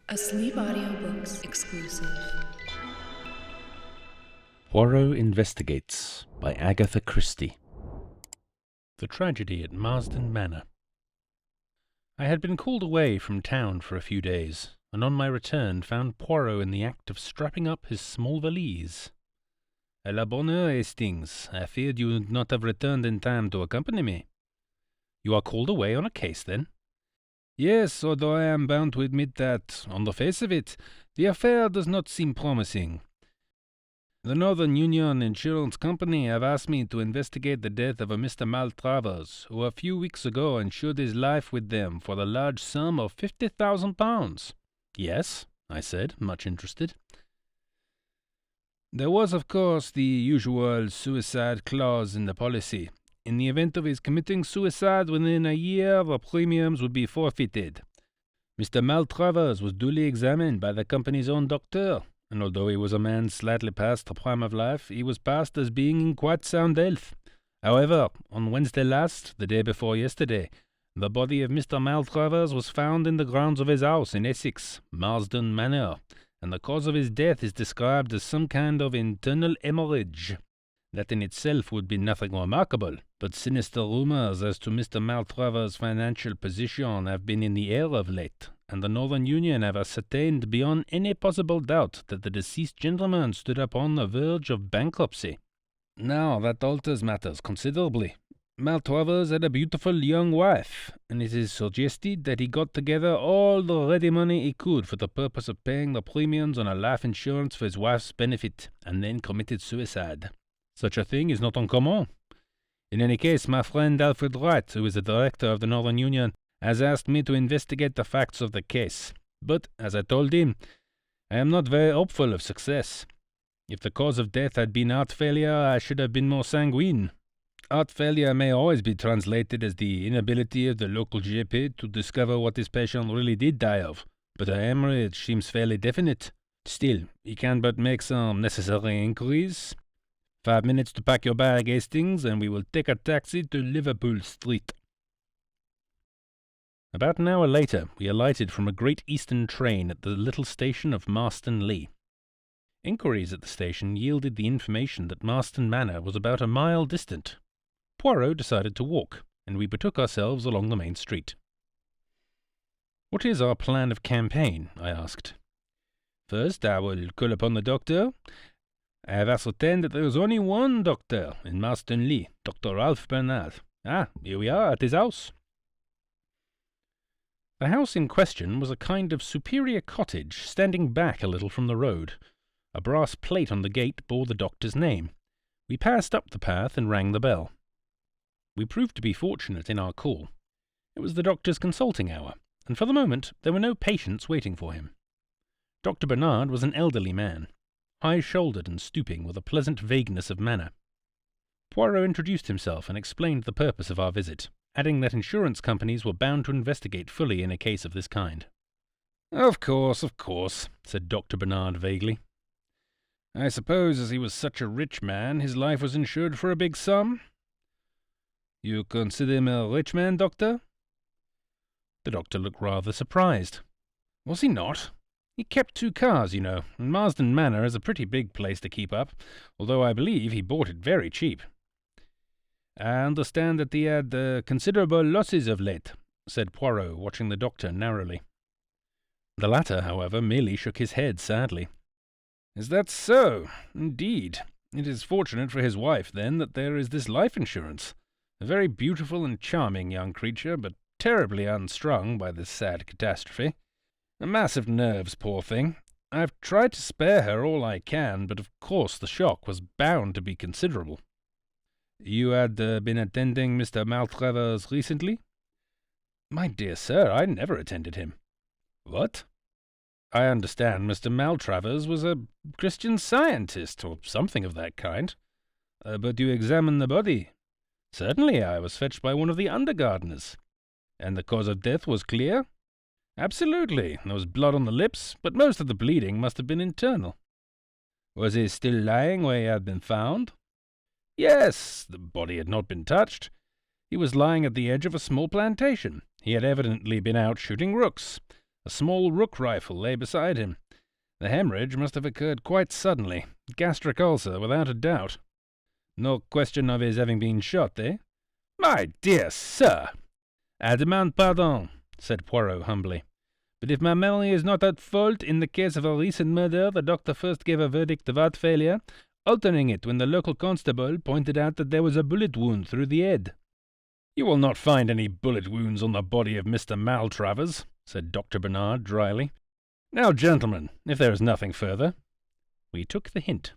A Sleep Audiobooks exclusive. Poirot Investigates by Agatha Christie. The Tragedy at Marsdon Manor. I had been called away from town for a few days, and on my return found Poirot in the act of strapping up his small valise. "À la bonne heure, Hastings. I feared you would not have returned in time to accompany me." "You are called away on a case, then?" "Yes, although I am bound to admit that, on the face of it, the affair does not seem promising. The Northern Union Insurance Company have asked me to investigate the death of a Mr. Maltravers, who a few weeks ago insured his life with them for the large sum of £50,000. "Yes," I said, much interested. "There was, of course, the usual suicide clause in the policy. In the event of his committing suicide within a year, the premiums would be forfeited. Mr. Maltravers was duly examined by the company's own doctor, and although he was a man slightly past the prime of life, he was passed as being in quite sound health. However, on Wednesday last, the day before yesterday, the body of Mr. Maltravers was found in the grounds of his house in Essex, Marsdon Manor, and the cause of his death is described as some kind of internal hemorrhage. That in itself would be nothing remarkable, but sinister rumours as to Mr. Maltravers' financial position have been in the air of late, and the Northern Union have ascertained beyond any possible doubt that the deceased gentleman stood upon the verge of bankruptcy. Now, that alters matters considerably. Maltravers had a beautiful young wife, and it is suggested that he got together all the ready money he could for the purpose of paying the premiums on a life insurance for his wife's benefit, and then committed suicide. Such a thing is not uncommon. In any case, my friend Alfred Wright, who is the director of the Northern Union, has asked me to investigate the facts of the case. But, as I told him, I am not very hopeful of success. If the cause of death had been heart failure, I should have been more sanguine. Heart failure may always be translated as the inability of the local GP to discover what his patient really did die of, but a hemorrhage seems fairly definite. Still, he can but make some necessary inquiries. 5 minutes to pack your bag, Hastings, and we will take a taxi to Liverpool Street." About an hour later, we alighted from a Great Eastern train at the little station of Marston Lee. Inquiries at the station yielded the information that Marston Manor was about a mile distant. Poirot decided to walk, and we betook ourselves along the main street. "What is our plan of campaign?" I asked. "First, I will call upon the doctor. I have ascertained that there is only one doctor in Marston Lee, Dr. Ralph Bernard. Here we are at his house." The house in question was a kind of superior cottage standing back a little from the road. A brass plate on the gate bore the doctor's name. We passed up the path and rang the bell. We proved to be fortunate in our call. It was the doctor's consulting hour, and for the moment there were no patients waiting for him. Dr. Bernard was an elderly man, high-shouldered and stooping, with a pleasant vagueness of manner. Poirot introduced himself and explained the purpose of our visit, adding that insurance companies were bound to investigate fully in a case of this kind. Of course," said Dr. Bernard vaguely. "I suppose as he was such a rich man, his life was insured for a big sum?" "You consider him a rich man, Doctor?" The doctor looked rather surprised. "Was he not? He kept 2 cars, you know, and Marsden Manor is a pretty big place to keep up, although I believe he bought it very cheap." "I understand that he had considerable losses of late," said Poirot, watching the doctor narrowly. The latter, however, merely shook his head sadly. "Is that so? Indeed. It is fortunate for his wife, then, that there is this life insurance. A very beautiful and charming young creature, but terribly unstrung by this sad catastrophe. A mass of nerves, poor thing. I've tried to spare her all I can, but of course the shock was bound to be considerable." "You had been attending Mr. Maltravers recently?" "My dear sir, I never attended him." "What?" "I understand Mr. Maltravers was a Christian Scientist, or something of that kind. But you examined the body?" "Certainly, I was fetched by one of the under-gardeners." "And the cause of death was clear?" "Absolutely. There was blood on the lips, but most of the bleeding must have been internal." "Was he still lying where he had been found?" "Yes. The body had not been touched. He was lying at the edge of a small plantation. He had evidently been out shooting rooks. A small rook rifle lay beside him. The hemorrhage must have occurred quite suddenly. Gastric ulcer, without a doubt. No question of his having been shot, eh? My dear sir! I demand pardon, said Poirot humbly. But if my memory is not at fault, in the case of a recent murder, the doctor first gave a verdict of heart failure, altering it when the local constable pointed out that there was a bullet wound through the head. You will not find any bullet wounds on the body of Mr. Maltravers, said Dr. Bernard dryly. Now, gentlemen, if there is nothing further. We took the hint.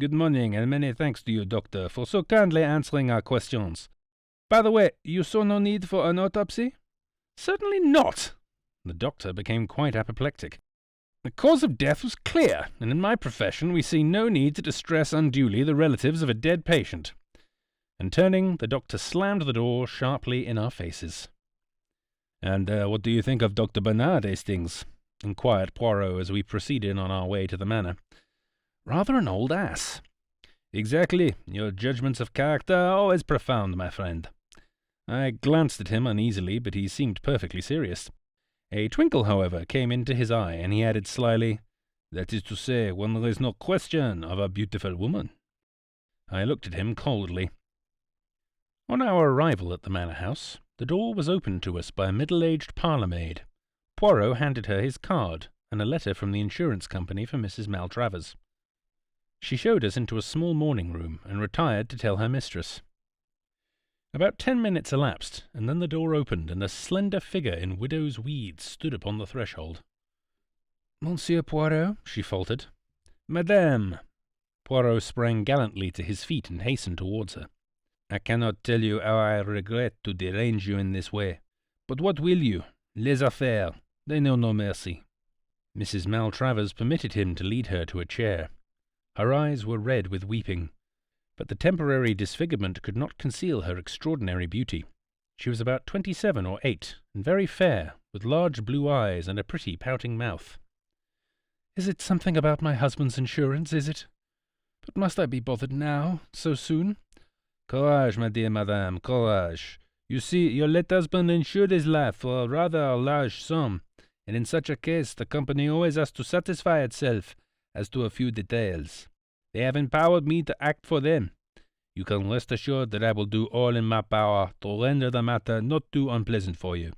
Good morning, and many thanks to you, Doctor, for so kindly answering our questions. By the way, you saw no need for an autopsy? Certainly not. The doctor became quite apoplectic. The cause of death was clear, and in my profession we see no need to distress unduly the relatives of a dead patient. And turning, the doctor slammed the door sharply in our faces. And what do you think of Dr. Bernard, Hastings? Inquired Poirot as we proceeded on our way to the manor. Rather an old ass. Exactly. Your judgments of character are always profound, my friend. I glanced at him uneasily, but he seemed perfectly serious. A twinkle, however, came into his eye, and he added slyly, That is to say, when there is no question of a beautiful woman. I looked at him coldly. On our arrival at the manor house, the door was opened to us by a middle-aged parlour-maid. Poirot handed her his card, and a letter from the insurance company for Mrs. Maltravers. She showed us into a small morning-room, and retired to tell her mistress. About 10 minutes elapsed, and then the door opened, and a slender figure in widow's weeds stood upon the threshold. "Monsieur Poirot," she faltered. "Madame!" Poirot sprang gallantly to his feet and hastened towards her. "I cannot tell you how I regret to derange you in this way. But what will you? Les affaires, they know no mercy." Mrs. Maltravers permitted him to lead her to a chair. Her eyes were red with weeping, but the temporary disfigurement could not conceal her extraordinary beauty. She was about 27 or 8, and very fair, with large blue eyes and a pretty pouting mouth. "Is it something about my husband's insurance, is it? But must I be bothered now, so soon?" "Courage, my dear madame, courage. You see, your late husband insured his life for a rather large sum, and in such a case the company always has to satisfy itself as to a few details. They have empowered me to act for them. You can rest assured that I will do all in my power to render the matter not too unpleasant for you.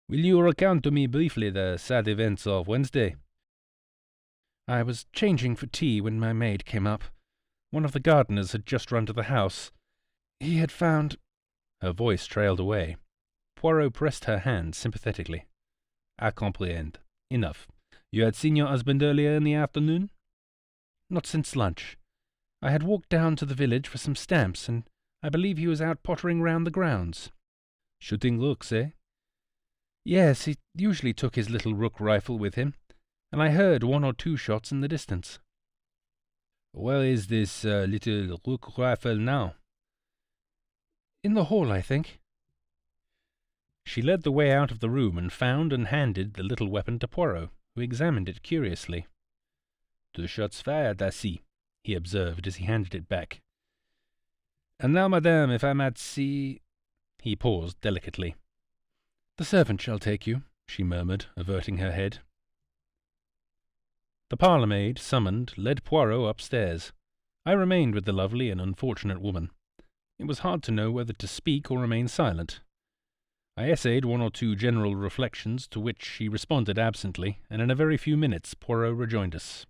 Will you recount to me briefly the sad events of Wednesday?" "I was changing for tea when my maid came up. One of the gardeners had just run to the house. He had found—" Her voice trailed away. Poirot pressed her hand sympathetically. "I comprehend. Enough. You had seen your husband earlier in the afternoon?" "Not since lunch. I had walked down to the village for some stamps, and I believe he was out pottering round the grounds." "Shooting rooks, eh?" "Yes, he usually took his little rook rifle with him, and I heard 1 or 2 shots in the distance." "Where is this little rook rifle now?" "In the hall, I think." She led the way out of the room and found and handed the little weapon to Poirot, who examined it curiously. "2 shots fired, I see," he observed as he handed it back. "And now, madame, if I might see—" He paused delicately. "The servant shall take you," she murmured, averting her head. The parlour-maid, summoned, led Poirot upstairs. I remained with the lovely and unfortunate woman. It was hard to know whether to speak or remain silent. I essayed 1 or 2 general reflections, to which she responded absently, and in a very few minutes Poirot rejoined us.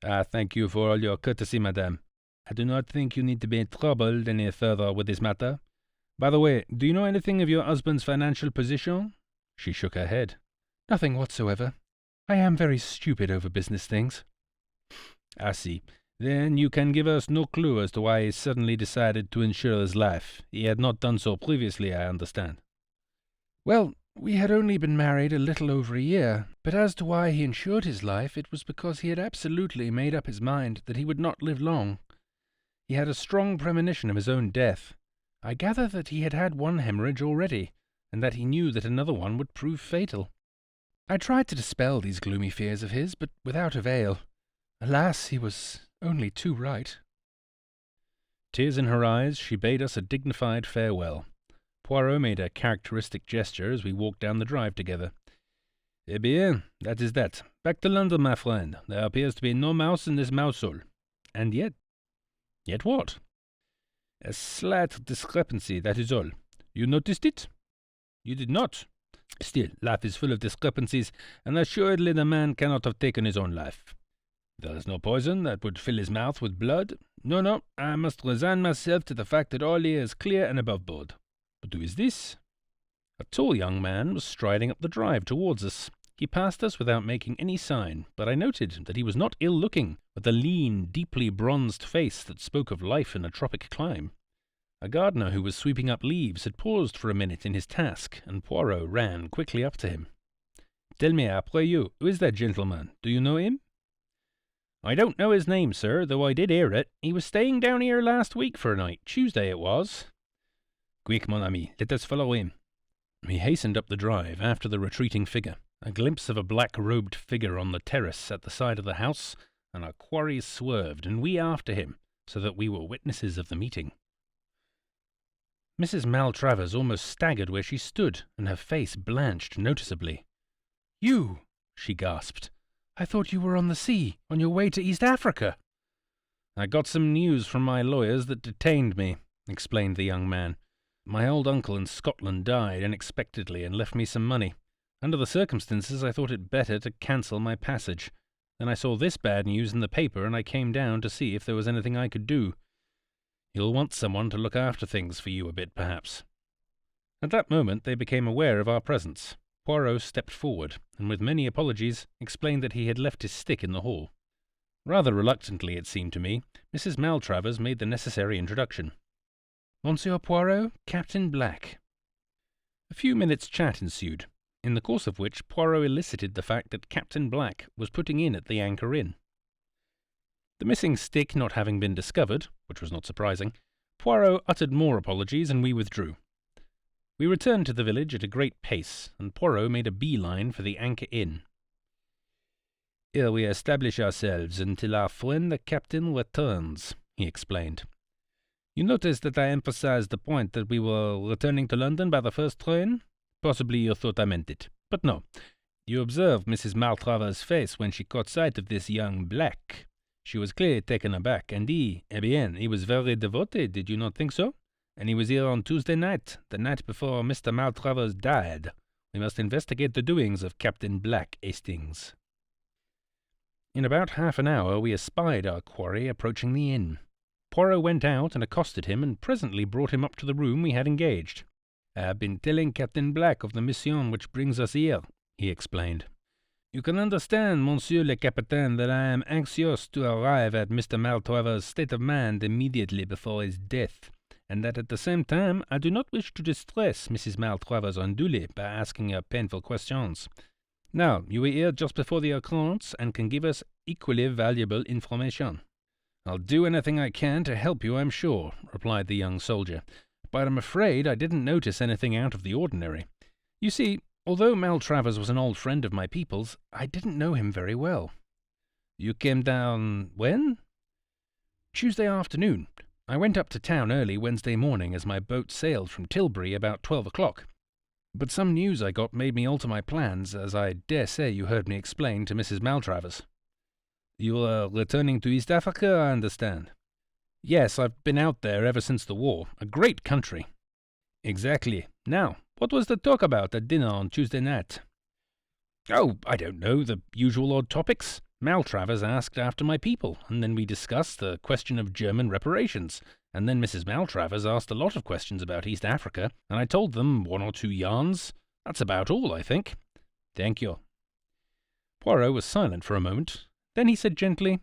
"I thank you for all your courtesy, madame. I do not think you need to be troubled any further with this matter. By the way, do you know anything of your husband's financial position?" She shook her head. "Nothing whatsoever. I am very stupid over business things." "I see. Then you can give us no clue as to why he suddenly decided to insure his life. He had not done so previously, I understand." "Well, we had only been married a little over a year, but as to why he insured his life, it was because he had absolutely made up his mind that he would not live long. He had a strong premonition of his own death. I gather that he had had 1 hemorrhage already, and that he knew that another one would prove fatal. I tried to dispel these gloomy fears of his, but without avail. Alas, he was only too right." Tears in her eyes, she bade us a dignified farewell. Poirot made a characteristic gesture as we walked down the drive together. Eh bien, that is that. Back to London, my friend. There appears to be no mouse in this mousehole. And yet... Yet what? A slight discrepancy, that is all. You noticed it? You did not. Still, life is full of discrepancies, and assuredly the man cannot have taken his own life. There is no poison that would fill his mouth with blood. No, I must resign myself to the fact that all here is clear and above board. But who is this? A tall young man was striding up the drive towards us. He passed us without making any sign, but I noted that he was not ill-looking, with a lean, deeply bronzed face that spoke of life in a tropic clime. A gardener who was sweeping up leaves had paused for a minute in his task, and Poirot ran quickly up to him. "Tell me, après you, who is that gentleman? Do you know him?" "I don't know his name, sir, though I did hear it. He was staying down here last week for a night. Tuesday it was." "Quick, mon ami, let us follow him." We hastened up the drive after the retreating figure. A glimpse of a black-robed figure on the terrace at the side of the house, and our quarry swerved, and we after him, so that we were witnesses of the meeting. Mrs. Maltravers almost staggered where she stood, and her face blanched noticeably. "You!" she gasped. "I thought you were on the sea, on your way to East Africa." "I got some news from my lawyers that detained me," explained the young man. "My old uncle in Scotland died unexpectedly and left me some money. Under the circumstances, I thought it better to cancel my passage. Then I saw this bad news in the paper, and I came down to see if there was anything I could do. You'll want someone to look after things for you a bit, perhaps." At that moment they became aware of our presence. Poirot stepped forward, and with many apologies, explained that he had left his stick in the hall. Rather reluctantly, it seemed to me, Mrs. Maltravers made the necessary introduction. "Monsieur Poirot, Captain Black." A few minutes' chat ensued, in the course of which Poirot elicited the fact that Captain Black was putting in at the Anchor Inn. The missing stick not having been discovered, which was not surprising, Poirot uttered more apologies, and we withdrew. We returned to the village at a great pace, and Poirot made a bee-line for the Anchor Inn. "Here we establish ourselves until our friend the captain returns," he explained. "You notice that I emphasized the point that we were returning to London by the first train? Possibly you thought I meant it, but no. You observed Mrs. Maltravers' face when she caught sight of this young Black. She was clearly taken aback, and he was very devoted, did you not think so? And he was here on Tuesday night, the night before Mr. Maltravers died. We must investigate the doings of Captain Black, Hastings." In about half an hour we espied our quarry approaching the inn. Poirot went out and accosted him, and presently brought him up to the room we had engaged. "I have been telling Captain Black of the mission which brings us here," he explained. "You can understand, Monsieur le Capitaine, that I am anxious to arrive at Mr. Maltravers' state of mind immediately before his death, and that at the same time I do not wish to distress Mrs. Maltravers unduly by asking her painful questions. Now, you were here just before the occurrence, and can give us equally valuable information." "I'll do anything I can to help you, I'm sure," replied the young soldier, "but I'm afraid I didn't notice anything out of the ordinary. You see, although Maltravers was an old friend of my people's, I didn't know him very well." "You came down when?" "Tuesday afternoon. I went up to town early Wednesday morning as my boat sailed from Tilbury about 12 o'clock. But some news I got made me alter my plans, as I dare say you heard me explain to Mrs. Maltravers." "You are returning to East Africa, I understand." "Yes, I've been out there ever since the war. A great country." "Exactly. Now, what was the talk about at dinner on Tuesday night?" "Oh, I don't know, the usual odd topics. Maltravers asked after my people, and then we discussed the question of German reparations, and then Mrs. Maltravers asked a lot of questions about East Africa, and I told them one or two yarns. That's about all, I think." "Thank you." Poirot was silent for a moment. Then he said gently,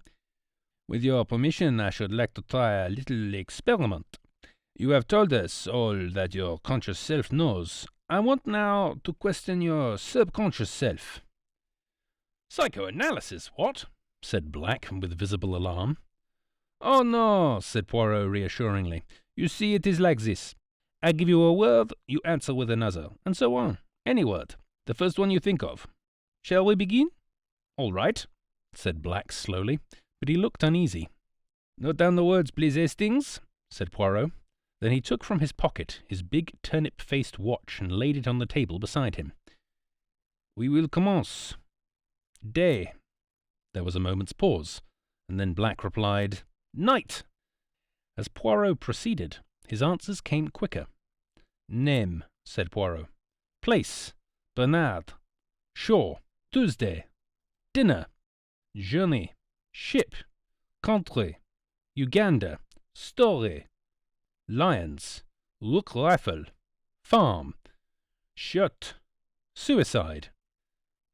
"With your permission, I should like to try a little experiment. You have told us all that your conscious self knows. I want now to question your subconscious self." "Psychoanalysis, what?" said Black, with visible alarm. "Oh, no," said Poirot reassuringly. "You see, it is like this. I give you a word, you answer with another, and so on. Any word. The first one you think of. Shall we begin?" "All right," said Black slowly, but he looked uneasy. "Note down the words, please, Hastings," said Poirot. Then he took from his pocket his big turnip-faced watch and laid it on the table beside him. "We will commence. Day." There was a moment's pause, and then Black replied, "Night." As Poirot proceeded, his answers came quicker. "Name," said Poirot. "Place, Bernard. Shore, Tuesday. Dinner, journey. Ship, country, Uganda. Story, lions. Rook rifle, farm. Shot, suicide.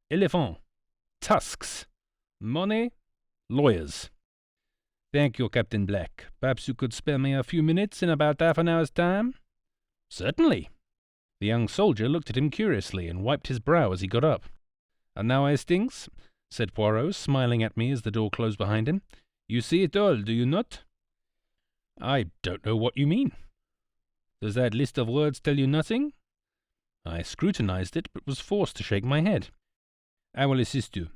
Elephant, tusks. Money, lawyers." "Thank you, Captain Black. Perhaps you could spare me a few minutes in about half an hour's time?" "Certainly." The young soldier looked at him curiously and wiped his brow as he got up. "And now, Hastings," said Poirot, smiling at me as the door closed behind him, "you see it all, do you not?" "I don't know what you mean." "Does that list of words tell you nothing?" I scrutinized it, but was forced to shake my head. "I will assist you.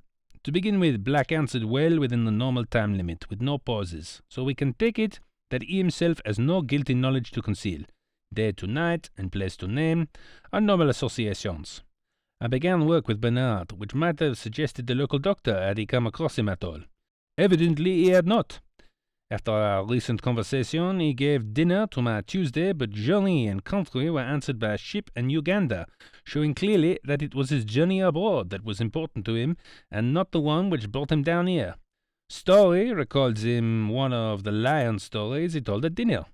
To begin with, Black answered well within the normal time limit, with no pauses, so we can take it that he himself has no guilty knowledge to conceal. Day to night, and place to name, are normal associations. I began work with Bernard, which might have suggested the local doctor had he come across him at all. Evidently he had not. After our recent conversation, he gave dinner to my Tuesday, but journey and country were answered by ship and Uganda, showing clearly that it was his journey abroad that was important to him, and not the one which brought him down here. Story recalls him one of the lion stories he told at dinner.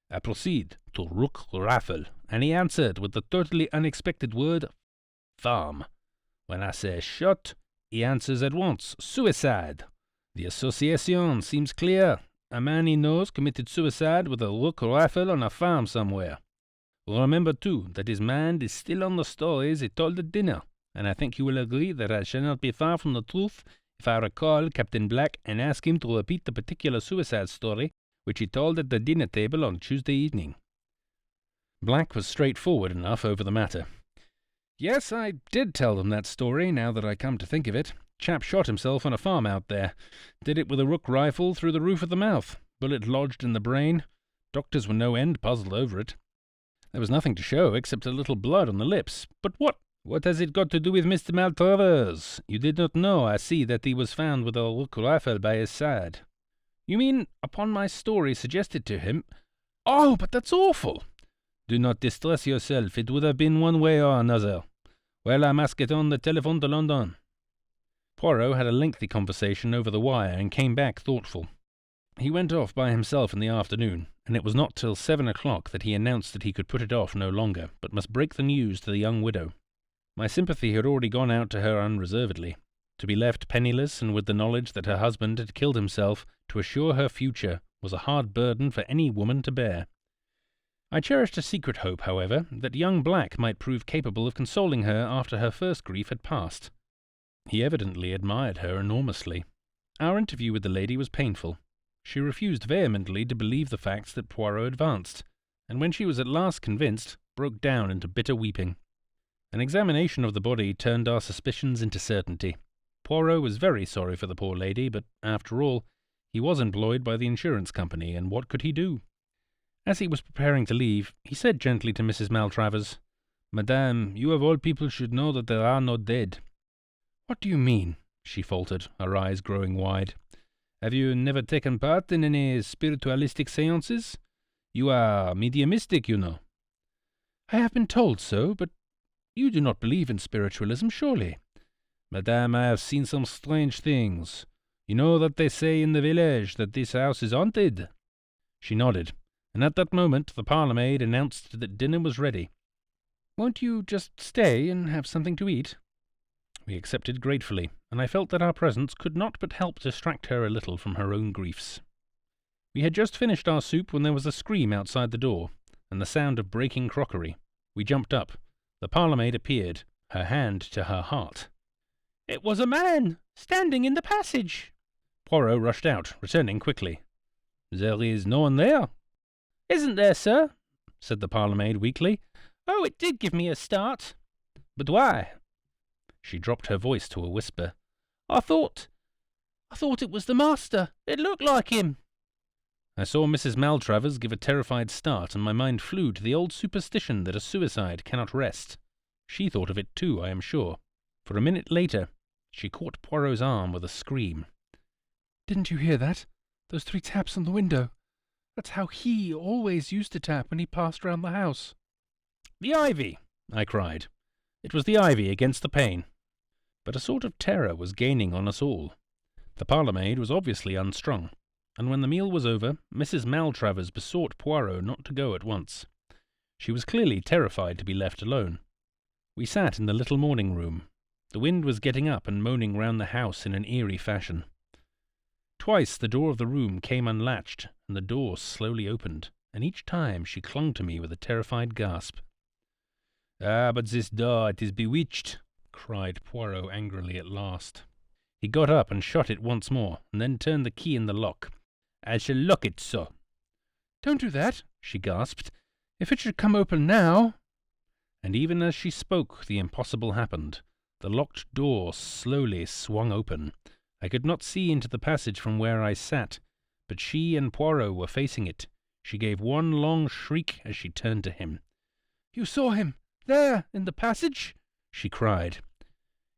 I proceed to Rook Rifle, and he answered with the totally unexpected word, farm. When I say shot, he answers at once, suicide. The association seems clear. A man he knows committed suicide with a rook rifle on a farm somewhere. Remember, too, that his mind is still on the stories he told at dinner, and I think you will agree that I shall not be far from the truth if I recall Captain Black and ask him to repeat the particular suicide story which he told at the dinner table on Tuesday evening." Black was straightforward enough over the matter. "Yes, I did tell them that story, now that I come to think of it. Chap shot himself on a farm out there. Did it with a rook rifle through the roof of the mouth. Bullet lodged in the brain. Doctors were no end puzzled over it. There was nothing to show except a little blood on the lips. But what has it got to do with Mr. Maltravers? You did not know, I see, that he was found with a rook rifle by his side." "You mean upon my story suggested to him—" "Oh, but that's awful!" "Do not distress yourself. It would have been one way or another. Well, I must get on the telephone to London." Poirot had a lengthy conversation over the wire and came back thoughtful. He went off by himself in the afternoon, and it was not till 7 o'clock that he announced that he could put it off no longer, but must break the news to the young widow. My sympathy had already gone out to her unreservedly. To be left penniless and with the knowledge that her husband had killed himself to assure her future was a hard burden for any woman to bear. I cherished a secret hope, however, that young Black might prove capable of consoling her after her first grief had passed. He evidently admired her enormously. Our interview with the lady was painful. She refused vehemently to believe the facts that Poirot advanced, and when she was at last convinced, broke down into bitter weeping. An examination of the body turned our suspicions into certainty. Poirot was very sorry for the poor lady, but, after all, he was employed by the insurance company, and what could he do? As he was preparing to leave, he said gently to Mrs. Maltravers, "Madame, you of all people should know that there are no dead." "What do you mean?" she faltered, her eyes growing wide. "Have you never taken part in any spiritualistic seances? You are mediumistic, you know." "I have been told so, but you do not believe in spiritualism, surely?" "Madame, I have seen some strange things. You know that they say in the village that this house is haunted?" She nodded, and at that moment the parlour-maid announced that dinner was ready. "Won't you just stay and have something to eat?" We accepted gratefully, and I felt that our presence could not but help distract her a little from her own griefs. We had just finished our soup when there was a scream outside the door, and the sound of breaking crockery. We jumped up. The parlour-maid appeared, her hand to her heart. "It was a man, standing in the passage." Poirot rushed out, returning quickly. "There is no one there?" "Isn't there, sir?" said the parlour-maid weakly. "Oh, it did give me a start." "But why?" She dropped her voice to a whisper. I thought it was the master. It looked like him." I saw Mrs. Maltravers give a terrified start, and my mind flew to the old superstition that a suicide cannot rest. She thought of it too, I am sure, for a minute later she caught Poirot's arm with a scream. "Didn't you hear that? Those 3 taps on the window. That's how he always used to tap when he passed round the house." "The ivy!" I cried. It was the ivy against the pane. But a sort of terror was gaining on us all. The parlour-maid was obviously unstrung, and when the meal was over, Mrs. Maltravers besought Poirot not to go at once. She was clearly terrified to be left alone. We sat in the little morning-room. The wind was getting up and moaning round the house in an eerie fashion. Twice the door of the room came unlatched, and the door slowly opened, and each time she clung to me with a terrified gasp. "Ah, but this door, it is bewitched," cried Poirot angrily at last. He got up and shut it once more, and then turned the key in the lock. "I shall lock it so." "Don't do that," she gasped. "If it should come open now—" And even as she spoke, the impossible happened. The locked door slowly swung open. I could not see into the passage from where I sat, but she and Poirot were facing it. She gave one long shriek as she turned to him. "You saw him, there, in the passage?" she cried.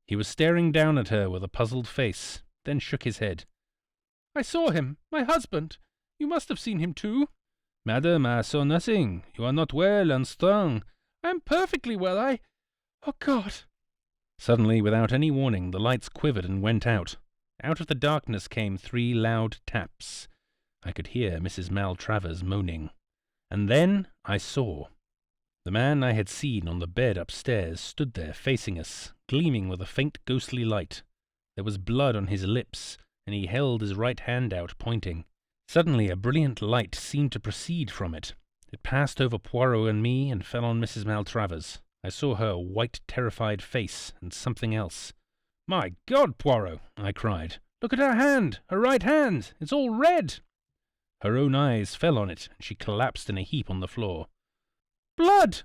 He was staring down at her with a puzzled face, then shook his head. "I saw him, my husband. You must have seen him too." "Madam, I saw nothing. You are not well, unstrung." "I am perfectly well. Oh, God!" Suddenly, without any warning, the lights quivered and went out. Out of the darkness came 3 loud taps. I could hear Mrs. Maltravers moaning. And then I saw. The man I had seen on the bed upstairs stood there facing us, gleaming with a faint ghostly light. There was blood on his lips, and he held his right hand out, pointing. Suddenly a brilliant light seemed to proceed from it. It passed over Poirot and me and fell on Mrs. Maltravers. I saw her white, terrified face, and something else. "My God, Poirot!" I cried. "Look at her hand! Her right hand! It's all red!" Her own eyes fell on it, and she collapsed in a heap on the floor. "Blood!"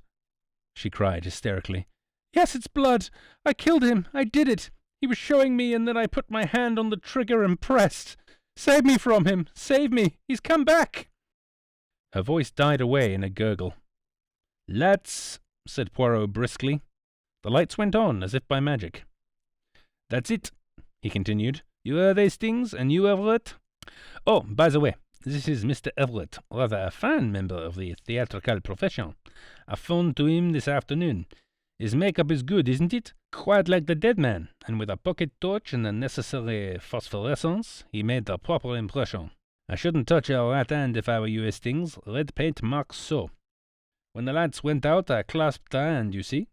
she cried hysterically. "Yes, it's blood! I killed him! I did it! He was showing me, and then I put my hand on the trigger and pressed. Save me from him! Save me! He's come back!" Her voice died away in a gurgle. "Let's," said Poirot briskly. The lights went on as if by magic. "That's it," he continued. "You heard these things, and you, Everett? Oh, by the way, this is Mr. Everett, rather a fine member of the theatrical profession. I phoned to him this afternoon. His makeup is good, isn't it? Quite like the dead man, and with a pocket torch and the necessary phosphorescence, he made a proper impression. I shouldn't touch your right hand if I were you, Hastings. Red paint marks so. When the lights went out, I clasped her hand, you see.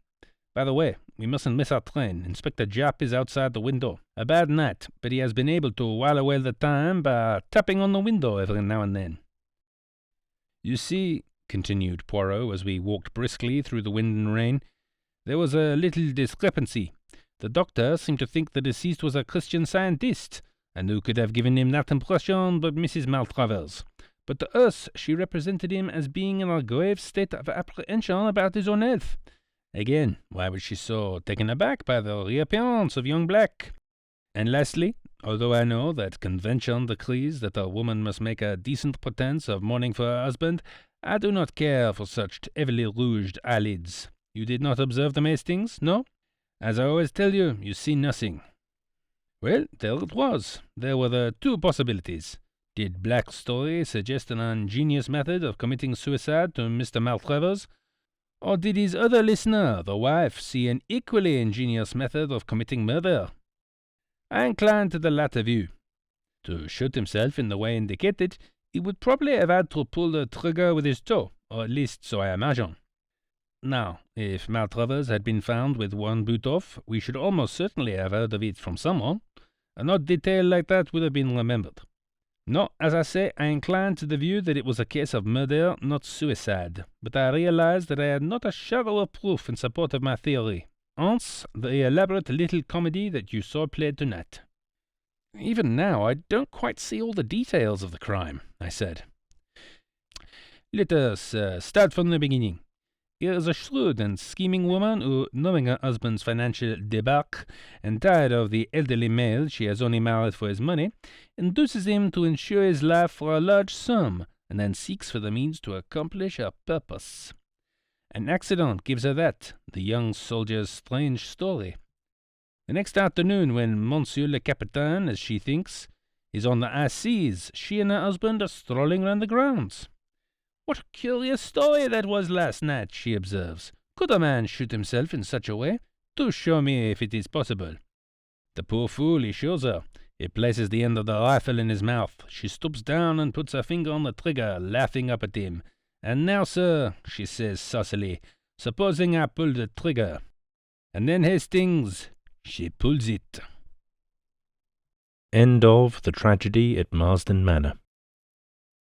By the way, we mustn't miss our train. Inspector Japp is outside the window. A bad night, but he has been able to while away the time by tapping on the window every now and then." "You see," continued Poirot as we walked briskly through the wind and rain, "there was a little discrepancy. The doctor seemed to think the deceased was a Christian Scientist, and who could have given him that impression but Mrs. Maltravers. But to us she represented him as being in a grave state of apprehension about his own health. Again, why was she so taken aback by the reappearance of young Black? And lastly, although I know that convention decrees that a woman must make a decent pretense of mourning for her husband, I do not care for such heavily rouged eyelids. You did not observe them, Hastings, no? As I always tell you, you see nothing." Well, there it was. There were the 2 possibilities. Did Black's story suggest an ingenious method of committing suicide to Mr. Maltravers? Or did his other listener, the wife, see an equally ingenious method of committing murder? I incline to the latter view. To shoot himself in the way indicated, he would probably have had to pull the trigger with his toe, or at least so I imagine. Now, if Maltravers had been found with one boot off, we should almost certainly have heard of it from someone. An odd detail like that would have been remembered. No, as I say, I incline to the view that it was a case of murder, not suicide, but I realized that I had not a shadow of proof in support of my theory. Hence, the elaborate little comedy that you saw played tonight. "Even now, I don't quite see all the details of the crime," I said. "Let us start from the beginning. Here is a shrewd and scheming woman who, knowing her husband's financial débâcle and tired of the elderly male she has only married for his money, induces him to insure his life for a large sum, and then seeks for the means to accomplish her purpose. An accident gives her that, the young soldier's strange story. The next afternoon, when Monsieur le Capitaine, as she thinks, is on the high seas, she and her husband are strolling round the grounds. "What a curious story that was last night," she observes. "Could a man shoot himself in such a way? Do show me if it is possible." The poor fool, he shows her. He places the end of the rifle in his mouth. She stoops down and puts her finger on the trigger, laughing up at him. "And now, sir," she says saucily, "supposing I pull the trigger." And then Hastings, she pulls it. End of The Tragedy at Marsdon Manor.